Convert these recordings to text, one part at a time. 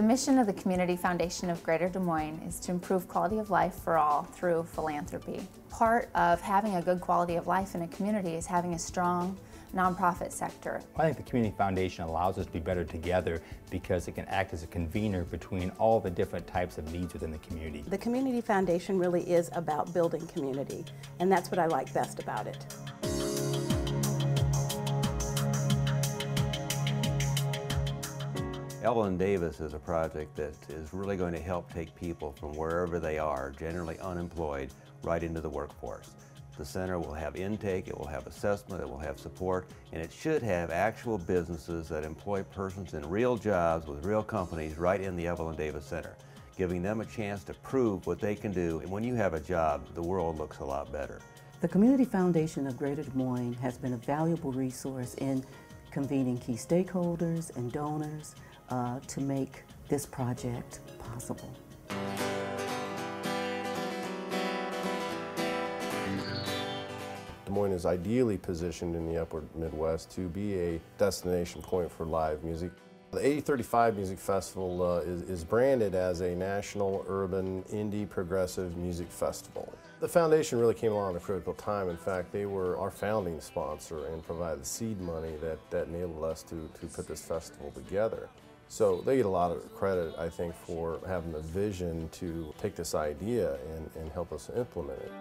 mission of the Community Foundation of Greater Des Moines is to improve quality of life for all through philanthropy. Part of having a good quality of life in a community is having a strong nonprofit sector. I think the Community Foundation allows us to be better together because it can act as a convener between all the different types of needs within the community. The Community Foundation really is about building community, and that's what I like best about it. Evelyn Davis is a project that is really going to help take people from wherever they are, generally unemployed, right into the workforce. The center will have intake, it will have assessment, it will have support, and it should have actual businesses that employ persons in real jobs with real companies right in the Evelyn Davis Center, giving them a chance to prove what they can do. And when you have a job, the world looks a lot better. The Community Foundation of Greater Des Moines has been a valuable resource in convening key stakeholders and donors to make this project possible. Des Moines is ideally positioned in the upper Midwest to be a destination point for live music. The 8035 Music Festival is branded as a national urban indie progressive music festival. The foundation really came along at a critical time. In fact, they were our founding sponsor and provided the seed money that enabled us to put this festival together. So they get a lot of credit, I think, for having the vision to take this idea and help us implement it.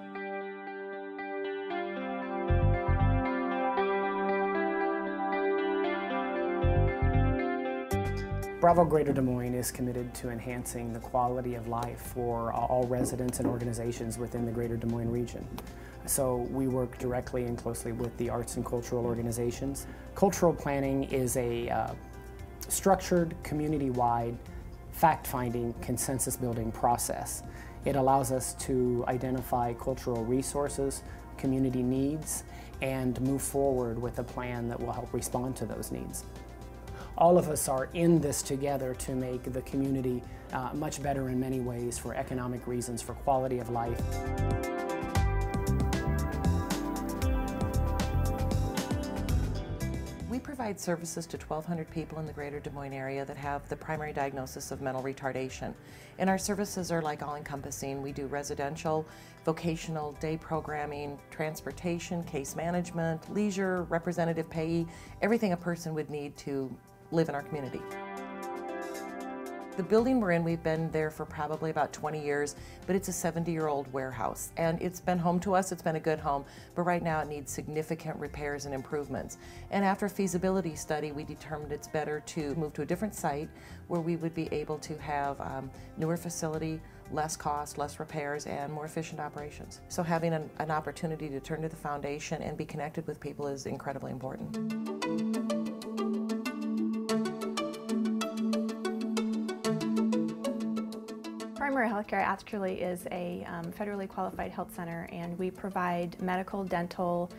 Bravo Greater Des Moines is committed to enhancing the quality of life for all residents and organizations within the Greater Des Moines region. So we work directly and closely with the arts and cultural organizations. Cultural planning is a structured, community-wide, fact-finding, consensus-building process. It allows us to identify cultural resources, community needs, and move forward with a plan that will help respond to those needs. All of us are in this together to make the community much better in many ways for economic reasons, for quality of life. We provide services to 1,200 people in the Greater Des Moines area that have the primary diagnosis of mental retardation. And our services are like all-encompassing. We do residential, vocational, day programming, transportation, case management, leisure, representative payee, everything a person would need to live in our community. The building we're in, we've been there for probably about 20 years, but it's a 70-year-old warehouse. And it's been home to us, it's been a good home, but right now it needs significant repairs and improvements. And after a feasibility study, we determined it's better to move to a different site where we would be able to have newer facility, less cost, less repairs, and more efficient operations. So having an opportunity to turn to the foundation and be connected with people is incredibly important. Primary Healthcare actually is a federally qualified health center, and we provide medical, dental,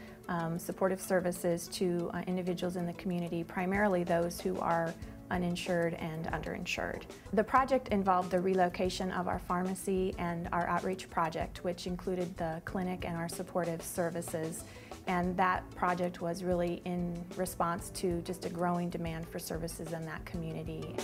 supportive services to individuals in the community, primarily those who are uninsured and underinsured. The project involved the relocation of our pharmacy and our outreach project, which included the clinic and our supportive services. And that project was really in response to just a growing demand for services in that community.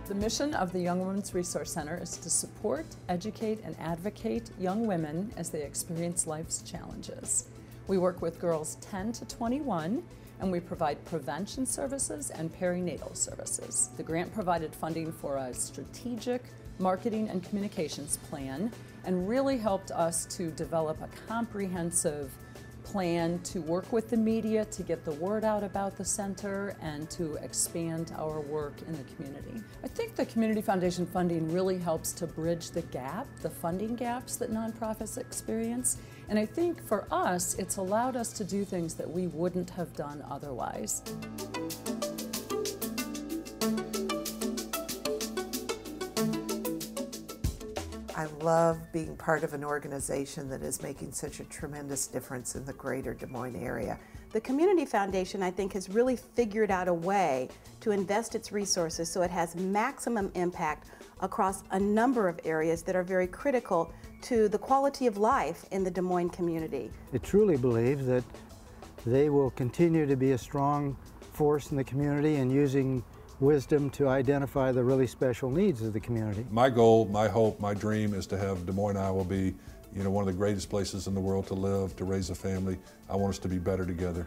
The mission of the Young Women's Resource Center is to support, educate, and advocate young women as they experience life's challenges. We work with girls 10 to 21, and we provide prevention services and perinatal services. The grant provided funding for a strategic marketing and communications plan and really helped us to develop a comprehensive plan to work with the media to get the word out about the center and to expand our work in the community. I think the Community Foundation funding really helps to bridge the gap, the funding gaps that nonprofits experience. And I think for us, it's allowed us to do things that we wouldn't have done otherwise. I love being part of an organization that is making such a tremendous difference in the Greater Des Moines area. The Community Foundation, I think, has really figured out a way to invest its resources so it has maximum impact across a number of areas that are very critical to the quality of life in the Des Moines community. I truly believe that they will continue to be a strong force in the community and using wisdom to identify the really special needs of the community. My goal, my hope, my dream is to have Des Moines, Iowa be, one of the greatest places in the world to live, to raise a family. I want us to be better together.